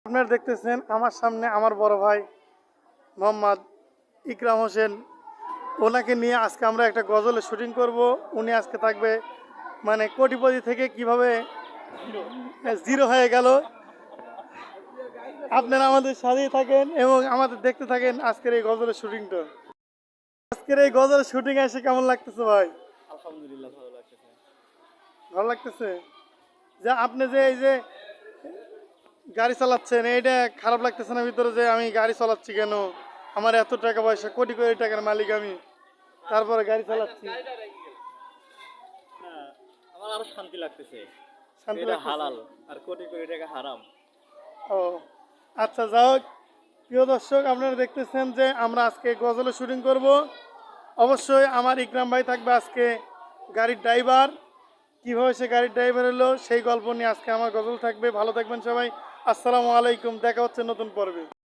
আপনারা দেখতেছেন আমার সামনে আমার বড় ভাই মোহাম্মদ ইকরাম হোসেন, ওনাকে নিয়ে আজকে আমরা একটা গজলের শুটিং করব। উনি আজকে থাকবে মানে কোটিপতি থেকে কিভাবে জিরো হয়ে গেল। আপনারা আমাদের সাথেই থাকেন এবং আমাদের দেখতে থাকেন আজকের এই গজলের শুটিংটা। আজকের এই গজলের শুটিং এসে কেমন লাগতেছে ভাই? আলহামদুলিল্লাহ ভালো লাগতেছে। ভালো লাগতেছে। যে আপনি যে এই যে গাড়ি চালাচ্ছেন, এইটা খারাপ লাগতেছে না ভিতরে যে আমি গাড়ি চালাচ্ছি কেন? আমার এত টাকা পয়সা, কোটি কোটি টাকার মালিক আমি, তারপরে গাড়ি চালাচ্ছি। হ্যাঁ, আমার আরো শান্তি লাগতেছে। শান্তি এটা লাগতেছে? হালাল আর কোটি কোটি টাকা হারাম। ও আচ্ছা, যাই হোক, প্রিয় দর্শক, আপনারা দেখতেছেন যে আমরা আজকে গজলের শুটিং করব। অবশ্যই আমার ইকরাম ভাই থাকবে আজকে গাড়ির ড্রাইভার। কীভাবে সে গাড়ির ড্রাইভার হলো সেই গল্প নিয়ে আজকে আমার গজল থাকবে। ভালো থাকবেন সবাই। আসসালামু আলাইকুম, দেখা হচ্ছে নতুন পর্বে।